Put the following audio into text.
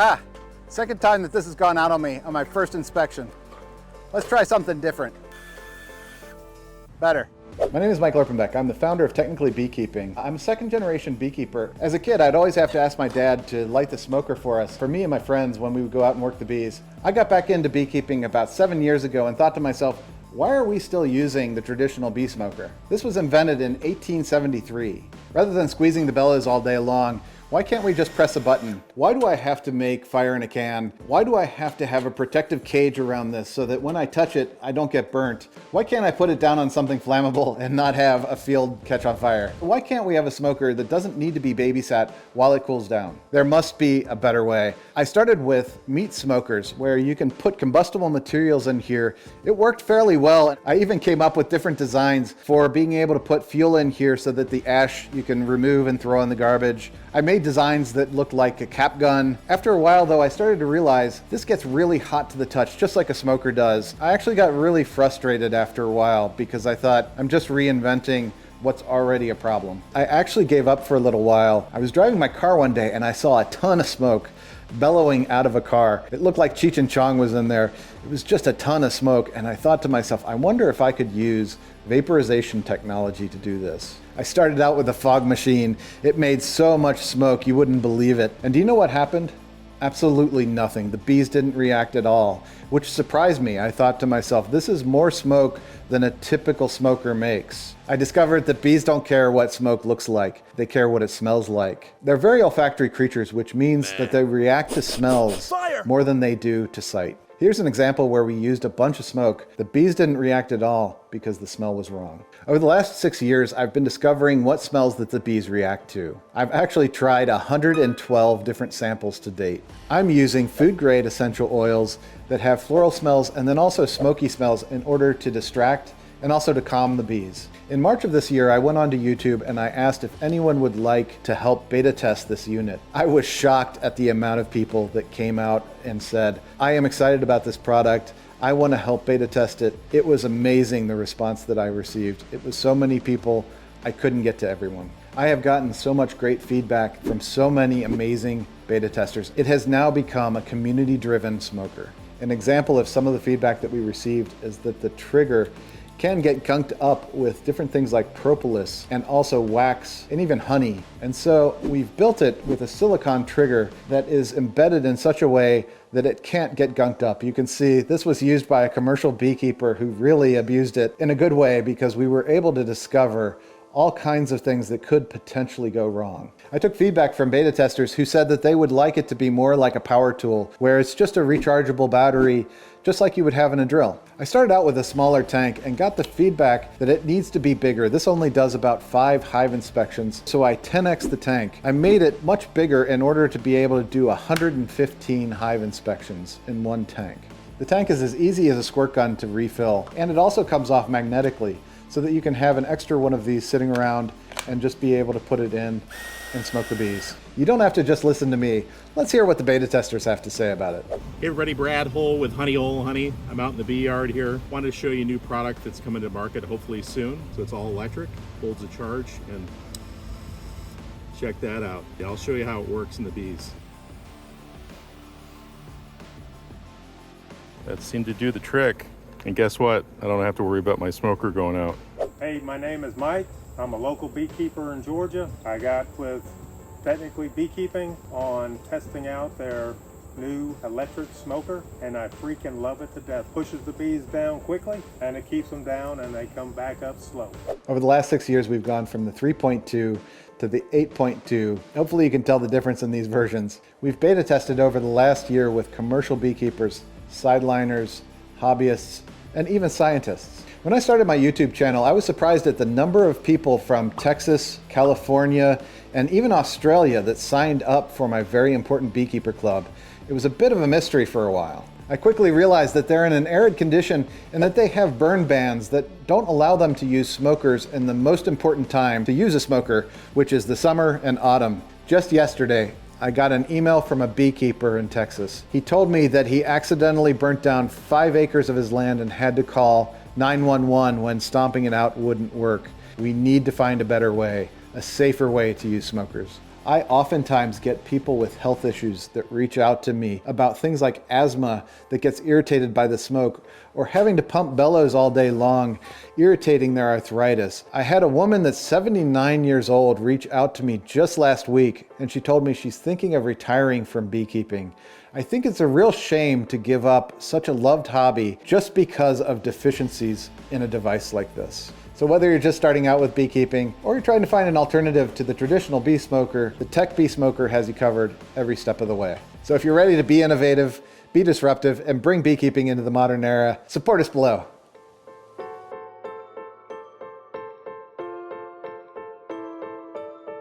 Ah, second time that this has gone out on me on my first inspection. Let's try something different. Better. My name is Mike Lorpenbeck. I'm the founder of Technically Beekeeping. I'm a second generation beekeeper. As a kid, I'd always have to ask my dad to light the smoker for us, for me and my friends when we would go out and work the bees. I got back into beekeeping about 7 years ago and thought to myself, why are we still using the traditional bee smoker? This was invented in 1873. Rather than squeezing the bellows all day long, why can't we just press a button? Why do I have to make fire in a can? Why do I have to have a protective cage around this so that when I touch it, I don't get burnt? Why can't I put it down on something flammable and not have a field catch on fire? Why can't we have a smoker that doesn't need to be babysat while it cools down? There must be a better way. I started with meat smokers where you can put combustible materials in here. It worked fairly well. I even came up with different designs for being able to put fuel in here so that the ash you can remove and throw in the garbage. I made designs that looked like a cap gun. After a while though, I started to realize this gets really hot to the touch, just like a smoker does. I actually got really frustrated after a while because I thought I'm just reinventing what's already a problem. I actually gave up for a little while. I was driving my car one day and I saw a ton of smoke bellowing out of a car. It looked like Cheech and Chong was in there. It was just a ton of smoke, and I thought to myself, I wonder if I could use vaporization technology to do this. I started out with a fog machine. It made so much smoke you wouldn't believe it. And do you know what happened? Absolutely nothing. The bees didn't react at all, which surprised me. I thought to myself, this is more smoke than a typical smoker makes. I discovered that bees don't care what smoke looks like. They care what it smells like. They're very olfactory creatures, which means that they react to smells more than they do to sight. Here's an example where we used a bunch of smoke. The bees didn't react at all because the smell was wrong. Over the last 6 years, I've been discovering what smells that the bees react to. I've actually tried 112 different samples to date. I'm using food-grade essential oils that have floral smells and then also smoky smells in order to distract and also to calm the bees. In March of this year, I went onto YouTube and I asked if anyone would like to help beta test this unit. I was shocked at the amount of people that came out and said, I am excited about this product. I want to help beta test it. It was amazing, the response that I received. It was so many people, I couldn't get to everyone. I have gotten so much great feedback from so many amazing beta testers. It has now become a community-driven smoker. An example of some of the feedback that we received is that the trigger can get gunked up with different things like propolis and also wax and even honey. And so we've built it with a silicone trigger that is embedded in such a way that it can't get gunked up. You can see this was used by a commercial beekeeper who really abused it in a good way because we were able to discover all kinds of things that could potentially go wrong. I took feedback from beta testers who said that they would like it to be more like a power tool, where it's just a rechargeable battery, just like you would have in a drill. I started out with a smaller tank and got the feedback that it needs to be bigger. This only does about 5 hive inspections, so I 10x the tank. I made it much bigger in order to be able to do 115 hive inspections in one tank. The tank is as easy as a squirt gun to refill, and it also comes off magnetically, so that you can have an extra one of these sitting around and just be able to put it in and smoke the bees. You don't have to just listen to me. Let's hear what the beta testers have to say about it. Hey everybody, Brad Hull with Honey Hole Honey. I'm out in the bee yard here. Wanted to show you a new product that's coming to market hopefully soon. So it's all electric, holds a charge, and check that out. I'll show you how it works in the bees. That seemed to do the trick. And guess what? I don't have to worry about my smoker going out. Hey, my name is Mike. I'm a local beekeeper in Georgia. I got with Technically Beekeeping on testing out their new electric smoker, and I freaking love it to death. Pushes the bees down quickly and it keeps them down and they come back up slow. Over the last 6 years, we've gone from the 3.2 to the 8.2. Hopefully you can tell the difference in these versions. We've beta tested over the last year with commercial beekeepers, sideliners, hobbyists, and even scientists. When I started my YouTube channel, I was surprised at the number of people from Texas, California, and even Australia that signed up for my very important beekeeper club. It was a bit of a mystery for a while. I quickly realized that they're in an arid condition and that they have burn bans that don't allow them to use smokers in the most important time to use a smoker, which is the summer and autumn. Just yesterday, I got an email from a beekeeper in Texas. He told me that he accidentally burnt down 5 acres of his land and had to call 911 when stomping it out wouldn't work. We need to find a better way, a safer way to use smokers. I oftentimes get people with health issues that reach out to me about things like asthma that gets irritated by the smoke, or having to pump bellows all day long, irritating their arthritis. I had a woman that's 79 years old reach out to me just last week, and she told me she's thinking of retiring from beekeeping. I think it's a real shame to give up such a loved hobby just because of deficiencies in a device like this. So whether you're just starting out with beekeeping or you're trying to find an alternative to the traditional bee smoker, the TechBee Smoker has you covered every step of the way. So if you're ready to be innovative, be disruptive, and bring beekeeping into the modern era, support us below.